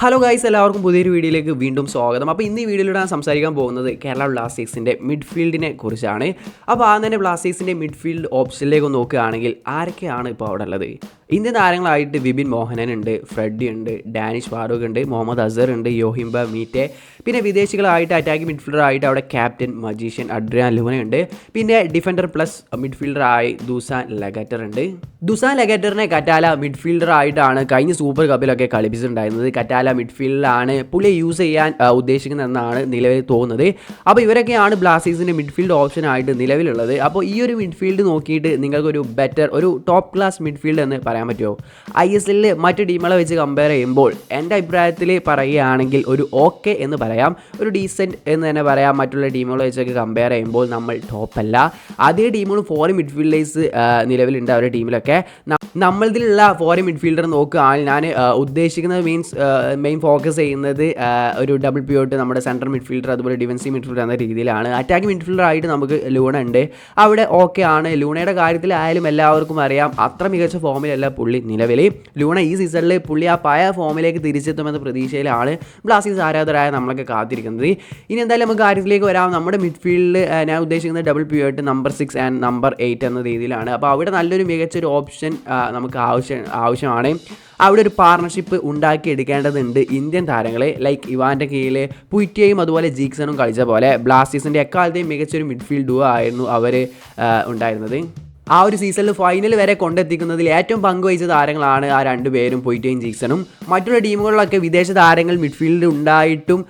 Hello guys, എല്ലാവർക്കും പുതിയൊരു വീഡിയോയിലേക്ക് വീണ്ടും സ്വാഗതം. അപ്പോൾ ഇന്ന് ഈ വീഡിയോയിലൂടെ ഞാൻ സംസാരിക്കാൻ പോകുന്നത് കേരള ബ്ലാസ്റ്റേഴ്സിൻ്റെ മിഡ്ഫീൽഡിനെ കുറിച്ചാണ്. അപ്പോൾ ആ തന്നെ ബ്ലാസ്റ്റേഴ്സിൻ്റെ മിഡ്ഫീൽഡ് ഓപ്ഷനിലേക്ക് നോക്കുകയാണെങ്കിൽ ആരൊക്കെയാണ് ഇപ്പോൾ അവിടെ ഉള്ളത്? ഇന്ത്യൻ താരങ്ങളായിട്ട് വിപിൻ മോഹനൻ ഉണ്ട്, ഫ്രെഡി ഉണ്ട്, ഡാനിഷ് ഫാറൂഖ് ഉണ്ട്, മുഹമ്മദ് അസർ ഉണ്ട്, യോഹിംബ മീറ്റെ. പിന്നെ വിദേശികളായിട്ട് അറ്റാക്കിംഗ് മിഡ്ഫീൽഡറായിട്ട് അവിടെ ക്യാപ്റ്റൻ മജീഷ്യൻ അഡ്രിയാൻ ലുവന ഉണ്ട്. പിന്നെ ഡിഫൻഡർ പ്ലസ് മിഡ്ഫീൽഡറായി ദുസാൻ ലഗറ്റർ ഉണ്ട്. ദുസാൻ ലഗറ്ററിനെ കറ്റാല മിഡ്ഫീൽഡറായിട്ടാണ് കഴിഞ്ഞ സൂപ്പർ കപ്പിലൊക്കെ കളിപ്പിച്ചിട്ടുണ്ടായിരുന്നത്. കറ്റാല മിഡ്ഫീൽഡിലാണ് പുള്ളിയെ യൂസ് ചെയ്യാൻ ഉദ്ദേശിക്കുന്നതെന്നാണ് നിലവിൽ തോന്നുന്നത്. അപ്പോൾ ഇവരൊക്കെയാണ് ബ്ലാസ്റ്റേഴ്സിൻ്റെ മിഡ്ഫീൽഡ് ഓപ്ഷനായിട്ട് നിലവിലുള്ളത്. അപ്പോൾ ഈ ഒരു മിഡ്ഫീൽഡ് നോക്കിയിട്ട് നിങ്ങൾക്കൊരു ബെറ്റർ ഒരു ടോപ്പ് ക്ലാസ് മിഡ്ഫീൽഡ് എന്ന് പറയാൻ പറ്റുമോ? ISL മറ്റ് ടീമുകളെ വെച്ച് കമ്പയർ ചെയ്യുമ്പോൾ എൻ്റെ അഭിപ്രായത്തിൽ പറയുകയാണെങ്കിൽ ഒരു ഓക്കെ എന്ന് പറയാം, ഒരു ഡീസൻറ്റ് എന്ന് തന്നെ പറയാം. മറ്റുള്ള ടീമുകളെ വെച്ചൊക്കെ കമ്പയർ ചെയ്യുമ്പോൾ നമ്മൾ ടോപ്പല്ല. അതേ ടീമുകളും ഫോറിൻ മിഡ്ഫീൽഡേഴ്സ് നിലവിലുണ്ട് അവരുടെ ടീമിലൊക്കെ. നമ്മളതിലുള്ള ഫോറിൻ മിഡ്ഫീൽഡർ നോക്കുകയാണെങ്കിൽ ഞാൻ ഉദ്ദേശിക്കുന്നത് മെയിൻ ഫോക്കസ് ചെയ്യുന്നത് ഒരു ഡബിൾ പിവോട്ട്, നമ്മുടെ സെൻട്രൽ മിഡ്ഫീൽഡർ, അതുപോലെ ഡിഫൻസീവ് മിഡ്ഫീൽഡർ എന്ന രീതിയിലാണ്. അറ്റാക്കിംഗ് മിഡ്ഫീൽഡർ ആയിട്ട് നമുക്ക് ലൂണ ഉണ്ട്, അവിടെ ഓക്കെ ആണ്. ലൂണയുടെ കാര്യത്തിലായാലും എല്ലാവർക്കും അറിയാം അത്ര മികച്ച ഫോമിലല്ല പുള്ളി നിലവിൽ. ലൂണ ഈ സീസണിൽ പുള്ളി ആ പഴയ ഫോമിലേക്ക് തിരിച്ചെത്തുമെന്ന പ്രതീക്ഷയിലാണ് ബ്ലാസ്റ്റേഴ്സ് ആരാധകരായ നമ്മളൊക്കെ കാത്തിരിക്കുന്നത്. ഇനി എന്തായാലും നമുക്ക് കാര്യത്തിലേക്ക് വരാം. നമ്മുടെ മിഡ്ഫീൽഡിൽ ഞാൻ ഉദ്ദേശിക്കുന്നത് double pivot, number 6 and number 8 എന്ന രീതിയിലാണ്. അപ്പോൾ അവിടെ നല്ലൊരു മികച്ചൊരു ഓപ്ഷൻ നമുക്ക് ആവശ്യമാണ്. അവിടെ ഒരു പാർട്ണർഷിപ്പ് ഉണ്ടാക്കിയെടുക്കേണ്ടതുണ്ട്. ഇന്ത്യൻ താരങ്ങളെ ലൈക്ക് ഇവാൻ്റെ കീഴിൽ പുയിറ്റയും അതുപോലെ ജീക്സണും കളിച്ച പോലെ ബ്ലാസ്റ്റേഴ്സിൻ്റെ എക്കാലത്തെയും മികച്ചൊരു മിഡ്ഫീൽഡ് ഡുവോ ആയിരുന്നു അവർ ഉണ്ടായിരുന്നത്. ആ ഒരു സീസണിൽ ഫൈനൽ വരെ കൊണ്ടെത്തിക്കുന്നതിൽ ഏറ്റവും പങ്കുവഹിച്ച താരങ്ങളാണ് ആ രണ്ടുപേരും, പൊയ്റ്റയും ജീക്സണും. മറ്റുള്ള ടീമുകളിലൊക്കെ വിദേശ താരങ്ങൾ മിഡ്ഫീൽഡ് ഉണ്ടായിട്ടും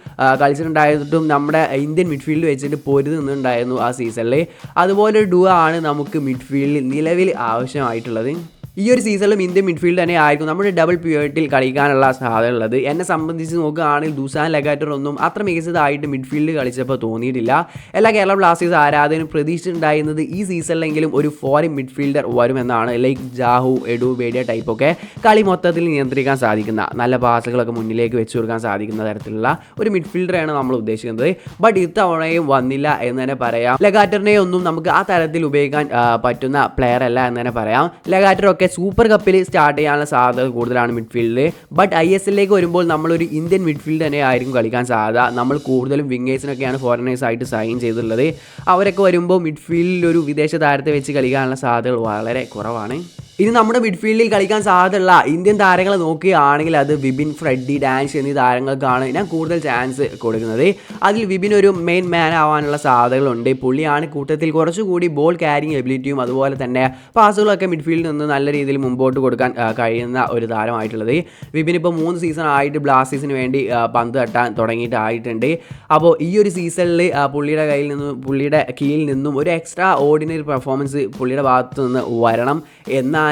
കളിച്ചിട്ടുണ്ടായിട്ടും നമ്മുടെ ഇന്ത്യൻ മിഡ്ഫീൽഡ് വെച്ചിട്ട് പൊരുതുന്നുണ്ടായിരുന്നു ആ സീസണിൽ. അതുപോലൊരു ഡുവോ ആണ് നമുക്ക് മിഡ്ഫീൽഡിൽ നിലവിൽ ആവശ്യമായിട്ടുള്ളത്. ഈ ഒരു സീസണിലും ഇന്ത്യൻ മിഡ്ഫീൽഡ് തന്നെ ആയിരിക്കും നമ്മുടെ ഡബിൾ പിവോട്ടിൽ കളിക്കാനുള്ള സാധ്യത ഉള്ളത്. എന്നെ സംബന്ധിച്ച് നോക്കുകയാണെങ്കിൽ ദുസാൻ ലഗാറ്റർ ഒന്നും അത്ര മികച്ചതായിട്ട് മിഡ്ഫീൽഡ് കളിച്ചപ്പോൾ തോന്നിയിട്ടില്ല. എല്ലാ കേരള ബ്ലാസ്റ്റേഴ്സ് ആരാധകരും പ്രതീക്ഷിച്ചിട്ടുണ്ടായിരുന്നത് ഈ സീസണിലെങ്കിലും ഒരു ഫോറിൻ മിഡ്ഫീൽഡർ വരുമെന്നാണ്. ലൈക്ക് ജാഹു, എഡു, ബേഡിയ ടൈപ്പൊക്കെ കളി മൊത്തത്തിൽ നിയന്ത്രിക്കാൻ സാധിക്കുന്ന, നല്ല പാസുകളൊക്കെ മുന്നിലേക്ക് വെച്ച് കൊടുക്കാൻ സാധിക്കുന്ന തരത്തിലുള്ള ഒരു മിഡ്ഫീൽഡറാണ് നമ്മൾ ഉദ്ദേശിക്കുന്നത്. ബട്ട് ഇത്തവണയും വന്നില്ല എന്ന് തന്നെ പറയാം. ലഗാറ്ററിനെ ഒന്നും നമുക്ക് ആ തരത്തിൽ ഉപയോഗിക്കാൻ പറ്റുന്ന പ്ലെയർ അല്ല എന്ന് തന്നെ പറയാം. ലഗാറ്റർ സൂപ്പർ കപ്പിൽ സ്റ്റാർട്ട് ചെയ്യാനുള്ള സാധ്യത കൂടുതലാണ് മിഡ്ഫീൽഡിൽ. ബട്ട് ISLലേക്ക് വരുമ്പോൾ നമ്മളൊരു ഇന്ത്യൻ മിഡ്ഫീൽഡ് തന്നെ ആയിരിക്കും കളിക്കാൻ സാധ്യത. നമ്മൾ കൂടുതലും വിങ്ങേഴ്സിനൊക്കെയാണ് ഫോറിനേഴ്സ് ആയിട്ട് സൈൻ ചെയ്തിട്ടുള്ളത്. അവരൊക്കെ വരുമ്പോൾ മിഡ്ഫീൽഡിൽ ഒരു വിദേശ താരത്തെ വെച്ച് കളിക്കാനുള്ള സാധ്യതകൾ വളരെ കുറവാണ്. ഇനി നമ്മുടെ മിഡ്ഫീൽഡിൽ കളിക്കാൻ സാധ്യതയുള്ള ഇന്ത്യൻ താരങ്ങളെ നോക്കുകയാണെങ്കിൽ അത് വിപിൻ, ഫ്രെഡി, ഡാനിഷ് എന്നീ താരങ്ങൾക്കാണ് ഞാൻ കൂടുതൽ ചാൻസ് കൊടുക്കുന്നത്. അതിൽ വിപിൻ ഒരു മെയിൻ മാൻ ആവാനുള്ള സാധ്യതകളുണ്ട്. പുള്ളിയാണ് കൂട്ടത്തിൽ കുറച്ചുകൂടി ബോൾ ക്യാരിങ് എബിലിറ്റിയും അതുപോലെ തന്നെ പാസുകളൊക്കെ മിഡ്ഫീൽഡിൽ നിന്ന് നല്ല രീതിയിൽ മുമ്പോട്ട് കൊടുക്കാൻ കഴിയുന്ന ഒരു താരമായിട്ടുള്ളത്. വിപിൻ ഇപ്പോൾ 3 സീസൺ ആയിട്ട് ബ്ലാസ്റ്റേഴ്സിന് വേണ്ടി പന്ത് തട്ടാൻ തുടങ്ങിയിട്ടായിട്ടുണ്ട്. അപ്പോൾ ഈ ഒരു സീസണിൽ പുള്ളിയുടെ കീഴിൽ നിന്നും ഒരു എക്സ്ട്രാ ഓർഡിനറി പെർഫോമൻസ് പുള്ളിയുടെ ഭാഗത്തു നിന്ന് വരണം. എന്നാൽ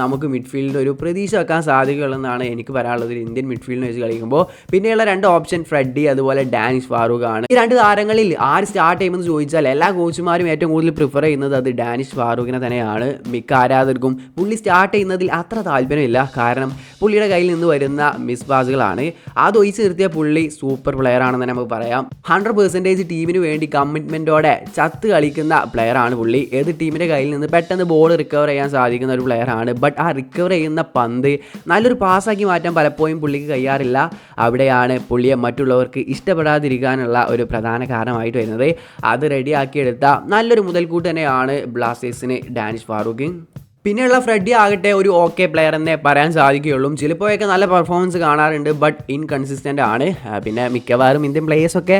നമുക്ക് മിഡ്ഫീൽഡിൽ ഒരു പ്രതീക്ഷ വെക്കാൻ സാധിക്കുകയുള്ളതെന്നാണ് എനിക്ക് പറയാനുള്ളത് ഇന്ത്യൻ മിഡ്ഫീൽഡിനെ വെച്ച് കളിക്കുമ്പോൾ. പിന്നെയുള്ള 2 ഓപ്ഷൻ ഫ്രെഡി അതുപോലെ ഡാനിഷ് ഫാറൂഖ് ആണ്. ഈ 2 താരങ്ങളിൽ ആര് സ്റ്റാർട്ട് ചെയ്യുമെന്ന് ചോദിച്ചാൽ എല്ലാ കോച്ചുമാരും ഏറ്റവും കൂടുതൽ പ്രിഫർ ചെയ്യുന്നത് അത് ഡാനിഷ് ഫാറൂഖിനെ തന്നെയാണ്. മിക്ക ആരാധകർക്കും പുള്ളി സ്റ്റാർട്ട് ചെയ്യുന്നതിൽ അത്ര താല്പര്യമില്ല. കാരണം പുള്ളിയുടെ കയ്യിൽ നിന്ന് വരുന്ന മിസ് പാസുകളാണ്. അത് ഒഴിച്ച് നിർത്തിയ പുള്ളി സൂപ്പർ പ്ലെയർ ആണെന്ന് നമുക്ക് പറയാം. 100% ടീമിന് വേണ്ടി കമ്മിറ്റ്മെൻറ്റോടെ ചത്ത് കളിക്കുന്ന പ്ലെയറാണ് പുള്ളി. ഏത് ടീമിൻ്റെ കയ്യിൽ നിന്ന് പെട്ടെന്ന് ബോൾ റിക്കവർ ചെയ്യാൻ സാധിക്കുന്ന ഒരു പ്ലെയറാണ്. ബട്ട് ആ റിക്കവർ ചെയ്യുന്ന പന്ത് നല്ലൊരു പാസ്സാക്കി മാറ്റാൻ പലപ്പോഴും പുള്ളിക്ക് കഴിയാറില്ല. അവിടെയാണ് പുള്ളിയെ മറ്റുള്ളവർക്ക് ഇഷ്ടപ്പെടാതിരിക്കാനുള്ള ഒരു പ്രധാന കാരണമായിട്ട് വരുന്നത്. അത് റെഡിയാക്കിയെടുത്ത നല്ലൊരു മുതൽക്കൂട്ട് തന്നെയാണ് ബ്ലാസ്റ്റേഴ്സിന് ഡാനിഷ് ഫാറൂഖ്. പിന്നെയുള്ള ഫ്രെഡി ആകട്ടെ ഒരു ഓക്കെ പ്ലെയർ എന്നേ പറയാൻ സാധിക്കുകയുള്ളൂ. ചിലപ്പോഴൊക്കെ നല്ല പെർഫോമൻസ് കാണാറുണ്ട്, ബട്ട് ഇൻകൺസിസ്റ്റൻ്റ് ആണ്. പിന്നെ മിക്കവാറും ഇന്ത്യൻ പ്ലേയേഴ്സൊക്കെ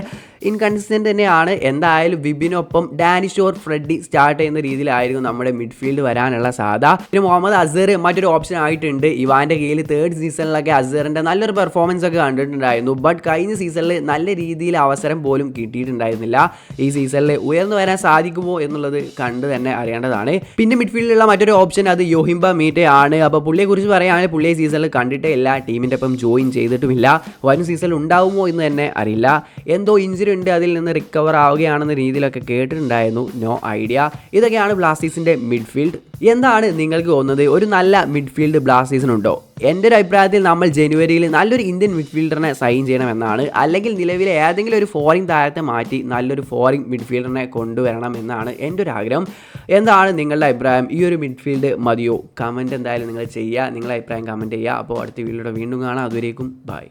ഇൻകൺസിസ്റ്റൻ്റ് തന്നെയാണ്. എന്തായാലും വിപിനൊപ്പം ഡാനിഷ് ഓർ ഫ്രെഡി സ്റ്റാർട്ട് ചെയ്യുന്ന രീതിയിലായിരിക്കും നമ്മുടെ മിഡ്ഫീൽഡ് വരാനുള്ള സാധ്യത. പിന്നെ മുഹമ്മദ് അസർ മറ്റൊരു ഓപ്ഷൻ ആയിട്ടുണ്ട്. ഇവാൻ്റെ കീഴിൽ 3rd സീസണിലൊക്കെ അസറിൻ്റെ നല്ലൊരു പെർഫോമൻസ് ഒക്കെ കണ്ടിട്ടുണ്ടായിരുന്നു. ബട്ട് കഴിഞ്ഞ സീസണിൽ നല്ല രീതിയിൽ അവസരം പോലും കിട്ടിയിട്ടുണ്ടായിരുന്നില്ല. ഈ സീസണിൽ ഉയർന്നു വരാൻ സാധിക്കുമോ എന്നുള്ളത് കണ്ട് തന്നെ അറിയേണ്ടതാണ്. പിന്നെ മിഡ്ഫീൽഡിലുള്ള മറ്റൊരു ഓപ്ഷൻ അത് യോഹിംബ മീറ്റെ ആണ്. അപ്പോൾ പുള്ളിയെക്കുറിച്ച് പറയുകയാണെങ്കിൽ പുള്ളിയെ സീസണിൽ കണ്ടിട്ടേ ഇല്ല, ടീമിൻ്റെ ഒപ്പം ജോയിൻ ചെയ്തിട്ടുമില്ല. വരും സീസണിൽ ഉണ്ടാവുമോ എന്ന് തന്നെ അറിയില്ല. എന്തോ ഇഞ്ചുറി ഉണ്ട്, അതിൽ നിന്ന് റിക്കവർ ആവുകയാണെന്ന രീതിയിലൊക്കെ കേട്ടിട്ടുണ്ടായിരുന്നു. No idea. ഇതൊക്കെയാണ് ബ്ലാസ്റ്റേഴ്സിൻ്റെ മിഡ്ഫീൽഡ്. എന്താണ് നിങ്ങൾക്ക് തോന്നുന്നത്? ഒരു നല്ല മിഡ്ഫീൽഡ് ബ്ലാസ്റ്റേഴ്സിനുണ്ടോ? എൻ്റെ ഒരു അഭിപ്രായത്തിൽ നമ്മൾ ജനുവരിയിൽ നല്ലൊരു ഇന്ത്യൻ മിഡ്ഫീൽഡറിനെ സൈൻ ചെയ്യണമെന്നാണ്. അല്ലെങ്കിൽ നിലവിലെ ഏതെങ്കിലും ഒരു ഫോറിൻ താരത്തെ മാറ്റി നല്ലൊരു ഫോറിൻ മിഡ്ഫീൽഡറിനെ കൊണ്ടുവരണം എന്നാണ് എൻ്റെ ഒരു ആഗ്രഹം. എന്താണ് നിങ്ങളുടെ അഭിപ്രായം? ഈ ഒരു മിഡ്ഫീൽഡ് മതിയോ? കമൻറ്റ് എന്തായാലും നിങ്ങൾ ചെയ്യുക, നിങ്ങളുടെ അഭിപ്രായം കമൻറ്റ് ചെയ്യുക. അപ്പോൾ അടുത്ത വീഡിയോയുടെ വീണ്ടും കാണാം. അതുവരേക്കും ബൈ.